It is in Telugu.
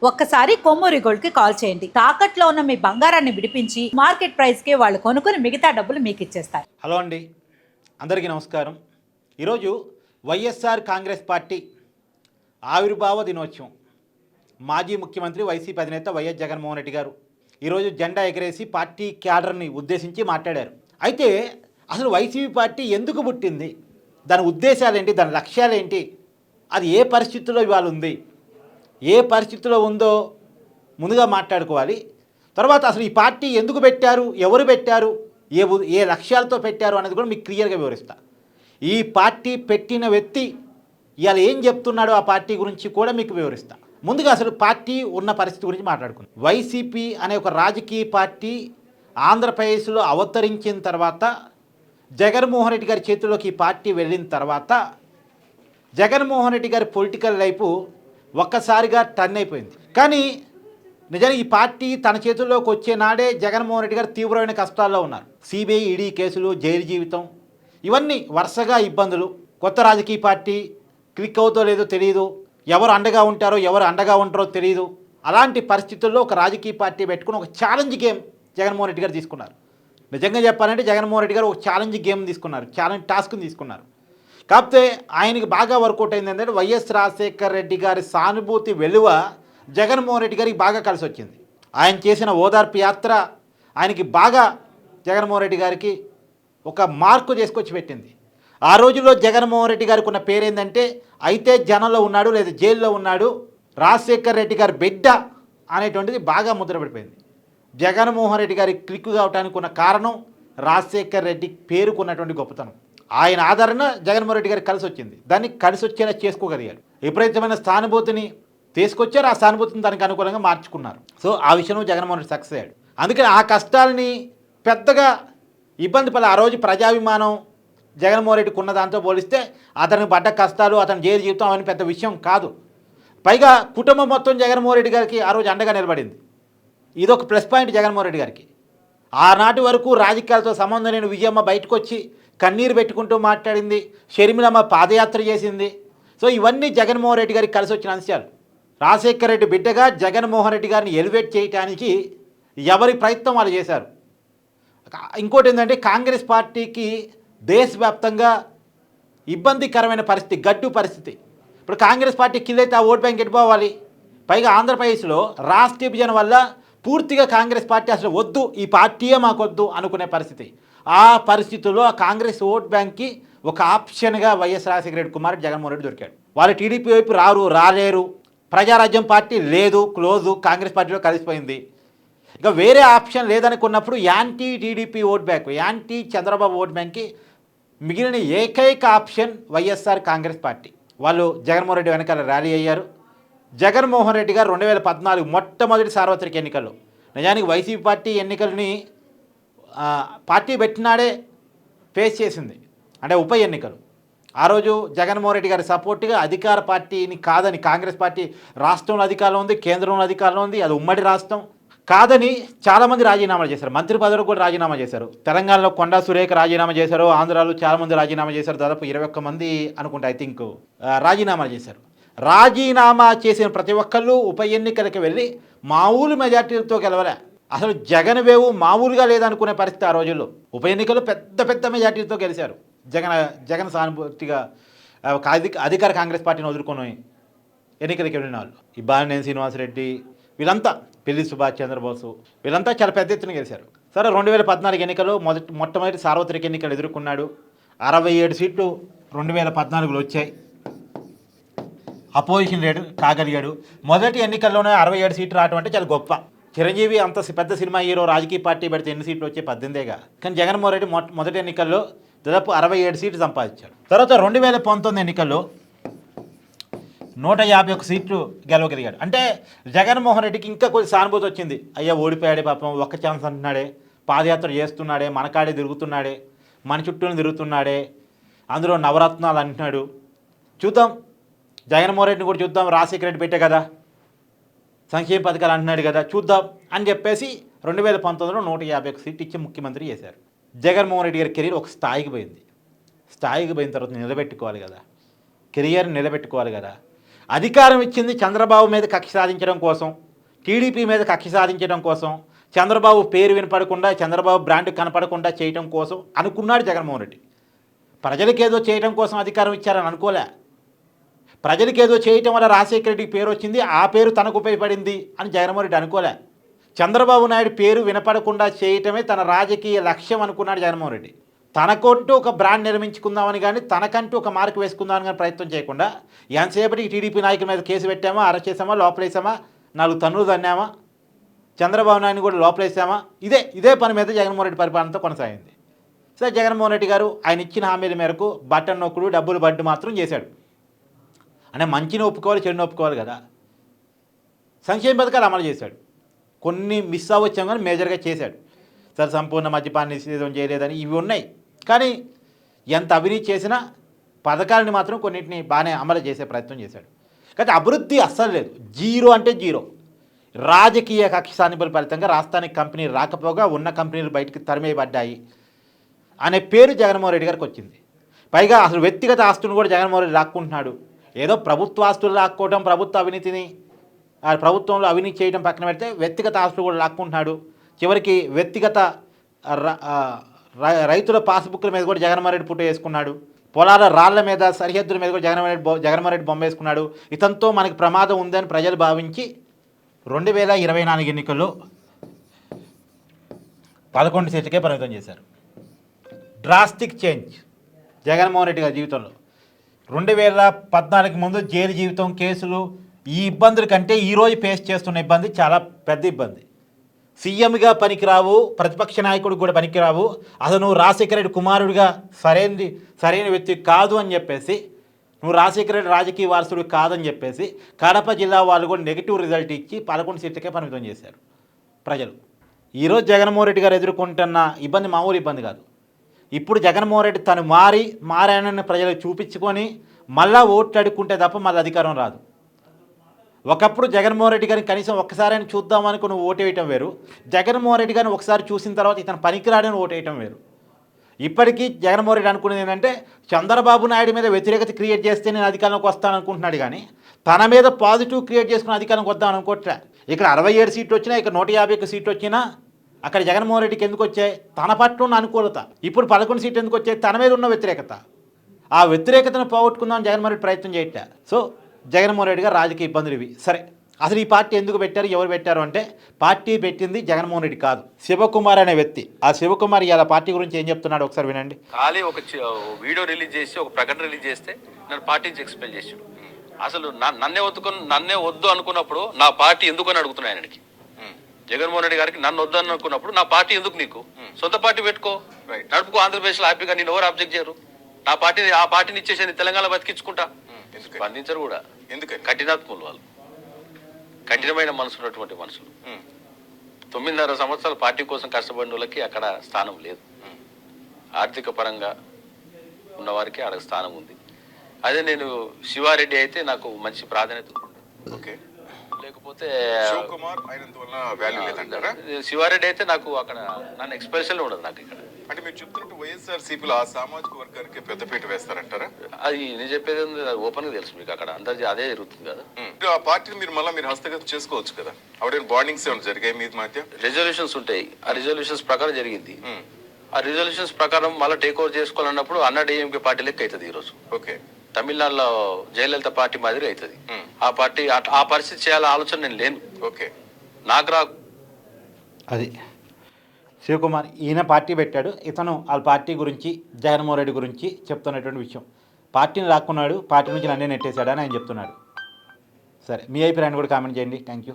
ఒక్కసారి కొమ్మూరి గోల్డ్ కి కాల్ చేయండి. తాకట్లో ఉన్న మీ బంగారాన్ని విడిపించి మార్కెట్ ప్రైస్ కి వాళ్ళు కొనుక్కుని మిగతా డబ్బులు మీకు ఇచ్చేస్తారు. హలో అండి, అందరికీ నమస్కారం. ఈరోజు వైఎస్ఆర్ కాంగ్రెస్ పార్టీ ఆవిర్భావ దినోత్సవం. మాజీ ముఖ్యమంత్రి వైసీపీ అధినేత వైఎస్ జగన్మోహన్ రెడ్డి గారు ఈరోజు జెండా ఎగరేసి పార్టీ క్యాడర్ని ఉద్దేశించి మాట్లాడారు. అయితే అసలు వైసీపీ పార్టీ ఎందుకు పుట్టింది, దాని ఉద్దేశాలు ఏంటి, దాని లక్ష్యాలు ఏంటి, అది ఏ పరిస్థితుల్లో ఇవాళ ఉంది, ఏ పరిస్థితిలో ఉందో ముందుగా మాట్లాడుకోవాలి. తర్వాత అసలు ఈ పార్టీ ఎందుకు పెట్టారు, ఎవరు పెట్టారు, ఏ లక్ష్యాలతో పెట్టారు అనేది కూడా మీకు క్లియర్గా వివరిస్తా. ఈ పార్టీ పెట్టిన వ్యక్తి ఇవాళ ఏం చెప్తున్నాడో ఆ పార్టీ గురించి కూడా మీకు వివరిస్తా. ముందుగా అసలు పార్టీ ఉన్న పరిస్థితి గురించి మాట్లాడుకుందాం. వైసీపీ అనే ఒక రాజకీయ పార్టీ ఆంధ్రప్రదేశ్లో అవతరించిన తర్వాత, జగన్మోహన్ రెడ్డి గారి చేతిలోకి ఈ పార్టీ వెళ్ళిన తర్వాత, జగన్మోహన్ రెడ్డి గారి పొలిటికల్ లైఫ్ ఒక్కసారిగా టర్న్ అయిపోయింది. కానీ నిజానికి ఈ పార్టీ తన చేతుల్లోకి వచ్చే నాడే జగన్మోహన్ రెడ్డి గారు తీవ్రమైన కష్టాల్లో ఉన్నారు. సిబిఐ ఈడీ కేసులు, జైలు జీవితం, ఇవన్నీ వరుసగా ఇబ్బందులు. కొత్త రాజకీయ పార్టీ క్లిక్ అవుతో లేదో తెలియదు, ఎవరు అండగా ఉంటారో ఎవరు అండగా ఉంటారో తెలియదు. అలాంటి పరిస్థితుల్లో ఒక రాజకీయ పార్టీ పెట్టుకుని ఒక ఛాలెంజ్ గేమ్ జగన్మోహన్ రెడ్డి గారు తీసుకున్నారు. నిజంగా చెప్పాలంటే జగన్మోహన్ రెడ్డి గారు ఒక ఛాలెంజ్ గేమ్ తీసుకున్నారు, ఛాలెంజ్ టాస్క్ని తీసుకున్నారు. కాకపోతే ఆయనకి బాగా వర్కౌట్ అయింది ఏంటంటే వైఎస్ రాజశేఖర్ రెడ్డి గారి సానుభూతి వెలువ జగన్మోహన్ రెడ్డి గారికి బాగా కలిసి వచ్చింది. ఆయన చేసిన ఓదార్పు యాత్ర ఆయనకి బాగా జగన్మోహన్ రెడ్డి గారికి ఒక మార్కు చేసుకొచ్చి పెట్టింది. ఆ రోజుల్లో జగన్మోహన్ రెడ్డి గారికి ఉన్న పేరు ఏంటంటే అయితే జనంలో ఉన్నాడు లేదా జైల్లో ఉన్నాడు, రాజశేఖర్ రెడ్డి గారి బిడ్డ అనేటువంటిది బాగా ముద్రపడిపోయింది. జగన్మోహన్ రెడ్డి గారి క్లిక్ కావడానికి ఉన్న కారణం రాజశేఖర్ రెడ్డి పేరుకున్నటువంటి గొప్పతనం. ఆయన ఆదరణ జగన్మోహన్ రెడ్డి గారికి కలిసి వచ్చింది. దాన్ని కలిసి వచ్చేలా చేసుకోగలిగారు. విపరీతమైన సానుభూతిని తీసుకొచ్చారు, ఆ సానుభూతిని దానికి అనుకూలంగా మార్చుకున్నారు. సో ఆ విషయంలో జగన్మోహన్ రెడ్డి సక్సెస్ అయ్యాడు. అందుకని ఆ కష్టాలని పెద్దగా ఇబ్బంది పడ, ఆ రోజు ప్రజాభిమానం జగన్మోహన్ రెడ్డికి ఉన్న దాంతో పోలిస్తే అతనికి పడ్డ కష్టాలు, అతని జైలు జీవితం అవన్నీ పెద్ద విషయం కాదు. పైగా కుటుంబం మొత్తం జగన్మోహన్ రెడ్డి గారికి ఆ రోజు అండగా నిలబడింది. ఇదొక ప్లస్ పాయింట్ జగన్మోహన్ రెడ్డి గారికి. ఆనాటి వరకు రాజకీయాలతో సంబంధం లేని విజయమ్మ బయటకు వచ్చి కన్నీరు పెట్టుకుంటూ మాట్లాడింది, షర్మిలమ్మ పాదయాత్ర చేసింది. సో ఇవన్నీ జగన్మోహన్ రెడ్డి గారికి కలిసి వచ్చిన అంశాలు. రాజశేఖర రెడ్డి బిడ్డగా జగన్మోహన్ రెడ్డి గారిని ఎలివేట్ చేయడానికి ఎవరి ప్రయత్నం వాళ్ళు చేశారు. ఇంకోటి ఏంటంటే కాంగ్రెస్ పార్టీకి దేశవ్యాప్తంగా ఇబ్బందికరమైన పరిస్థితి, గడ్డు పరిస్థితి. ఇప్పుడు కాంగ్రెస్ పార్టీ కిల్లైతే ఆ ఓట్ బ్యాంక్ ఎట్టుకోవాలి. పైగా ఆంధ్రప్రదేశ్లో రాష్ట్ర విభజన వల్ల పూర్తిగా కాంగ్రెస్ పార్టీ అసలు వద్దు, ఈ పార్టీయే మాకొద్దు అనుకునే పరిస్థితి. ఆ పరిస్థితుల్లో ఆ కాంగ్రెస్ ఓట్ బ్యాంక్కి ఒక ఆప్షన్గా వైఎస్ రాజశేఖర రెడ్డి కుమారుడు జగన్మోహన్ రెడ్డి దొరికాడు. వాళ్ళు టీడీపీ వైపు రాలేరు, ప్రజారాజ్యం పార్టీ లేదు, క్లోజు, కాంగ్రెస్ పార్టీలో కలిసిపోయింది. ఇక వేరే ఆప్షన్ లేదనుకున్నప్పుడు anti TDP vote bank, anti Chandrababu vote బ్యాంక్కి మిగిలిన ఏకైక ఆప్షన్ వైఎస్ఆర్ కాంగ్రెస్ పార్టీ. వాళ్ళు జగన్మోహన్ రెడ్డి వెనకాల ర్యాలీ అయ్యారు. జగన్మోహన్ రెడ్డి గారు 2014 మొట్టమొదటి సార్వత్రిక ఎన్నికల్లో, నిజానికి వైసీపీ పార్టీ ఎన్నికలని పార్టీ పెట్టినాడే ఫేస్ చేసింది, అంటే ఉప ఎన్నికలు. ఆ రోజు జగన్మోహన్ రెడ్డి గారి సపోర్ట్గా అధికార పార్టీని కాదని, కాంగ్రెస్ పార్టీ రాష్ట్రంలో అధికారంలో ఉంది, కేంద్రంలో అధికారంలో ఉంది, అది ఉమ్మడి రాష్ట్రం కాదని చాలామంది రాజీనామాలు చేశారు. మంత్రి పదవులకు కూడా రాజీనామా చేశారు. తెలంగాణలో కొండా సురేఖ రాజీనామా చేశారు, ఆంధ్రాలో చాలామంది రాజీనామా చేశారు. దాదాపు 21 మంది అనుకుంటా, ఐ థింక్ రాజీనామాలు చేశారు. రాజీనామా చేసిన ప్రతి ఒక్కళ్ళు ఉప ఎన్నికలకు వెళ్ళి మామూలు మెజార్టీలతో గెలవలే. అసలు జగన్ వేవు మామూలుగా లేదనుకునే పరిస్థితి ఆ రోజుల్లో. ఉప ఎన్నికలు పెద్ద పెద్ద మెజార్టీలతో గెలిచారు. జగన్ సానుభూతిగా అధికార కాంగ్రెస్ పార్టీని వదులుకొని ఎన్నికలకు వెళ్ళిన వాళ్ళు, ఈ బాలినేని శ్రీనివాసరెడ్డి, వీళ్ళంతా, పిల్లి సుభాష్ చంద్రబోసు, వీళ్ళంతా చాలా పెద్ద ఎత్తున గెలిచారు. సరే 2014 ఎన్నికల్లో మొట్టమొదటి సార్వత్రిక ఎన్నికలు ఎదుర్కొన్నాడు. 67 సీట్లు 2014లో వచ్చాయి. అపోజిషన్ లీడర్ కాగలిగాడు. మొదటి ఎన్నికల్లోనే 67 సీట్లు రావడం అంటే చాలా గొప్ప. చిరంజీవి అంత పెద్ద సినిమా హీరో రాజకీయ పార్టీ పెడితే ఎన్ని సీట్లు వచ్చే 18గా. కానీ జగన్మోహన్ రెడ్డి మొదటి ఎన్నికల్లో దాదాపు 67 సీట్లు సంపాదించాడు. తర్వాత 2019 ఎన్నికల్లో 151 సీట్లు గెలవగలిగాడు. అంటే జగన్మోహన్ రెడ్డికి ఇంకా కొంచెం సానుభూతి వచ్చింది. అయ్యా ఓడిపోయాడే పాపం, ఒక్క ఛాన్స్ అంటున్నాడే, పాదయాత్ర చేస్తున్నాడే, మనకాడే తిరుగుతున్నాడే, మన చుట్టూనే తిరుగుతున్నాడే, అందులో నవరత్నాలు అంటున్నాడు, చూద్దాం జగన్మోహన్ రెడ్డిని కూడా చూద్దాం, రాజశేఖర రెడ్డి పెట్టే కదా, సంక్షేమ పథకాలు అంటున్నాడు కదా, చూద్దాం అని చెప్పేసి 2019లో 151 సీట్లు ఇచ్చి ముఖ్యమంత్రి చేశారు. జగన్మోహన్ రెడ్డి గారి కెరీర్ ఒక స్థాయికి పోయింది. స్థాయికి పోయిన తర్వాత నిలబెట్టుకోవాలి కదా, కెరియర్ నిలబెట్టుకోవాలి కదా. అధికారం ఇచ్చింది చంద్రబాబు మీద కక్ష సాధించడం కోసం, టీడీపీ మీద కక్ష సాధించడం కోసం, చంద్రబాబు పేరు వినపడకుండా, చంద్రబాబు బ్రాండ్ కనపడకుండా చేయడం కోసం అనుకున్నాడు జగన్మోహన్ రెడ్డి. ప్రజలకేదో చేయడం కోసం అధికారం ఇచ్చారని అనుకోలే. ప్రజలకేదో చేయటం వల్ల రాజశేఖర రెడ్డికి పేరు వచ్చింది, ఆ పేరు తనకు ఉపయోగపడింది అని జగన్మోహన్ రెడ్డి అనుకోలే. చంద్రబాబు నాయుడు పేరు వినపడకుండా చేయటమే తన రాజకీయ లక్ష్యం అనుకున్నాడు జగన్మోహన్ రెడ్డి. తనకంటూ ఒక బ్రాండ్ నిర్మించుకుందామని కానీ, తనకంటూ ఒక మార్కు వేసుకుందామని కానీ ప్రయత్నం చేయకుండా, ఎంతసేపటికి టీడీపీ నాయకుల మీద కేసు పెట్టామా, అరెస్ట్ చేసామా, లోపలేసామా, 4 తన్నులు తన్నామా, చంద్రబాబు నాయుడు కూడా లోపలేసామా, ఇదే పని మీద జగన్మోహన్ రెడ్డి పరిపాలనతో కొనసాగింది. సరే, జగన్మోహన్ రెడ్డి గారు ఆయన ఇచ్చిన హామీల మేరకు బటన్ నొక్కుడు, డబ్బులు బండి మాత్రం చేశాడు. అంటే మంచిని ఒప్పుకోవాలి, చెడుని ఒప్పుకోవాలి కదా. సంక్షేమ పథకాలు అమలు చేశాడు, కొన్ని మిస్ అవ్వచ్చాం కానీ మేజర్గా చేశాడు. సరే, సంపూర్ణ మద్యపాన నిషేధం చేయలేదని ఇవి ఉన్నాయి, కానీ ఎంత అవినీతి చేసినా పథకాలని మాత్రం కొన్నింటిని బాగానే అమలు చేసే ప్రయత్నం చేశాడు. కానీ అభివృద్ధి అస్సలు లేదు, జీరో అంటే జీరో. రాజకీయ కక్ష సాధింపుల ఫలితంగా రాష్ట్రానికి కంపెనీ రాకపోగా ఉన్న కంపెనీలు బయటకు తరిమేయబడ్డాయి అనే పేరు జగన్మోహన్ రెడ్డి గారికి వచ్చింది. పైగా అసలు వ్యక్తిగత ఆస్తులను కూడా జగన్మోహన్ రెడ్డి లాక్కుంటున్నాడు. ఏదో ప్రభుత్వ ఆస్తులు లాక్కోవడం, ప్రభుత్వ అవినీతిని ప్రభుత్వంలో అవినీతి చేయడం పక్కన పెడితే వ్యక్తిగత ఆస్తులు కూడా లాక్కుంటున్నాడు. చివరికి వ్యక్తిగత రైతుల పాస్బుక్ల మీద కూడా జగన్మోహన్ రెడ్డి ఫోటో వేసుకున్నాడు. పొలాల రాళ్ల మీద, సరిహద్దుల మీద కూడా జగన్మోహన్ రెడ్డి బొమ్మ వేసుకున్నాడు. ఇతనితో మనకి ప్రమాదం ఉందని ప్రజలు భావించి 2024 ఎన్నికల్లో 11 సీట్లకే పరిమితం చేశారు. డ్రాస్టిక్ చేంజ్ జగన్మోహన్ రెడ్డి గారి జీవితంలో. 2014 ముందు జైలు జీవితం, కేసులు, ఈ ఇబ్బందుల కంటే ఈరోజు ఫేస్ చేస్తున్న ఇబ్బంది చాలా పెద్ద ఇబ్బంది. సీఎంగా పనికిరావు, ప్రతిపక్ష నాయకుడు కూడా పనికిరావు, అసలు నువ్వు రాజశేఖర రెడ్డి కుమారుడిగా సరైన వ్యక్తి కాదు అని చెప్పేసి, నువ్వు రాజశేఖర రెడ్డి రాజకీయ వారసుడు కాదని చెప్పేసి కడప జిల్లా వాళ్ళు కూడా నెగిటివ్ రిజల్ట్ ఇచ్చి 11 సీట్లకే పరిమితం చేశారు ప్రజలు. ఈరోజు జగన్మోహన్ రెడ్డి గారు ఎదుర్కొంటున్న ఇబ్బంది మామూలు ఇబ్బంది కాదు. ఇప్పుడు జగన్మోహన్ రెడ్డి తను మారానని ప్రజలకు చూపించుకొని మళ్ళా ఓట్లు అడుక్కుంటే తప్ప మళ్ళీ అధికారం రాదు. ఒకప్పుడు జగన్మోహన్ రెడ్డి గారిని కనీసం ఒక్కసారైనా చూద్దామనుకో నువ్వు ఓటు వేయటం వేరు, జగన్మోహన్ రెడ్డి గారిని ఒకసారి చూసిన తర్వాత ఇతను పనికిరాడని ఓటు వేయటం వేరు. ఇప్పటికీ జగన్మోహన్ రెడ్డి అనుకునేది ఏంటంటే చంద్రబాబు నాయుడు మీద వ్యతిరేకత క్రియేట్ చేస్తే నేను అధికారంలోకి వస్తాను అనుకుంటున్నాడు, కానీ తన మీద పాజిటివ్ క్రియేట్ చేసుకుని అధికారంలోకి వద్దాం అనుకోవట్లే. ఇక్కడ 67 సీట్లు వచ్చినా, ఇక్కడ 151 సీట్లు వచ్చినా అక్కడ జగన్మోహన్ రెడ్డికి ఎందుకు వచ్చాయి? తన పట్ల ఉన్న అనుకూలత. ఇప్పుడు 11 సీట్లు ఎందుకు వచ్చాయి? తన మీద ఉన్న వ్యతిరేకత. ఆ వ్యతిరేకతను పోగొట్టుకుందామని జగన్మోహన్ రెడ్డి ప్రయత్నం చేయట్లే. సో జగన్మోహన్ రెడ్డి గారు రాజకీయ ఇబ్బందులు ఇవి. సరే, అసలు ఈ పార్టీ ఎందుకు పెట్టారు, ఎవరు పెట్టారు అంటే, పార్టీ పెట్టింది జగన్మోహన్ రెడ్డి కాదు, శివకుమార్ అనే వ్యక్తి. ఆ శివకుమార్ ఇలా పార్టీ గురించి ఏం చెప్తున్నాడు ఒకసారి వినండి. ఖాళీ ఒక వీడియో రిలీజ్ చేసి, ఒక ప్రకటన రిలీజ్ చేస్తే నన్ను పార్టీ నుంచి ఎక్స్పెల్ చేసాడు. అసలు నన్నే వద్దు అనుకున్నప్పుడు నా పార్టీ ఎందుకు అని అడుగుతున్నాను ఆయనకి. జగన్మోహన్ రెడ్డి గారికి నన్ను వద్దు అనుకున్నప్పుడు నా పార్టీ ఎందుకు, నీకు సొంత పార్టీ పెట్టుకో, నడుపుకో, ఆంధ్రప్రదేశ్లో హ్యాపీగా. నేను ఎవరు అబ్జెక్ట్ చేయరు. ఆ పార్టీని ఇచ్చేసి తెలంగాణ బతికించుకుంటా. స్పందించరు కూడా. ఎందుకని? కఠినాత్ములు వాళ్ళు, కఠినమైన మనసు ఉన్నటువంటి మనుషులు. 9.5 సంవత్సరాలు పార్టీ కోసం కష్టపడిన వాళ్ళకి అక్కడ స్థానం లేదు. ఆర్థిక పరంగా ఉన్నవారికి అక్కడ స్థానం ఉంది. అదే నేను శివారెడ్డి అయితే నాకు మంచి ప్రాధాన్యత ఉంటుంది. ఓకే, లేకపోతే శివారెడ్డి అయితే నాకు అక్కడ నన్ను ఎక్స్ప్రెషన్ ఉండదు. నాకు ఇక్కడ అంటే మీరు చెప్తున్నట్టు వైఎస్ఆర్సీపీలో ఆ సామాజిక వర్గానికి పెద్దపీట వేస్తారంటారా? అది నేను చెప్పేది ఓపెన్ గా తెలుసు మీకు, అక్కడ అందరి అదే జరుగుతుంది కదా. ఆ పార్టీని మీరు హస్తగతం చేసుకోవచ్చు కదా. ఆవిడ బాండింగ్స్ ఏమైనా జరిగాయి మీ మధ్య? రెజల్యూషన్స్ ఉంటాయి, ఆ రెజల్యూషన్స్ ప్రకారం జరిగింది. ఆ రెజల్యూషన్స్ ప్రకారం మళ్ళీ టేక్ ఓవర్ చేసుకోవాలన్నప్పుడు అన్నాడీఎంకే పార్టీ లెక్క అవుతుంది ఈరోజు. ఓకే, తమిళనాడులో జయలలిత పార్టీ మాదిరి అవుతుంది ఆ పార్టీ. ఆ పరిస్థితి చేయాల ఆలోచన నేను లేను. ఓకే, నాకు రా. అది శివకుమార్, ఈయన పార్టీ పెట్టాడు. ఇతను వాళ్ళ పార్టీ గురించి, జగన్మోహన్ రెడ్డి గురించి చెప్తున్నటువంటి విషయం. పార్టీని లాక్కున్నాడు, పార్టీ నుంచి నన్నే నెట్టేశాడు అని ఆయన చెప్తున్నాడు. సరే, మీ అభిప్రాయాన్ని కూడా కామెంట్ చేయండి. Thank you.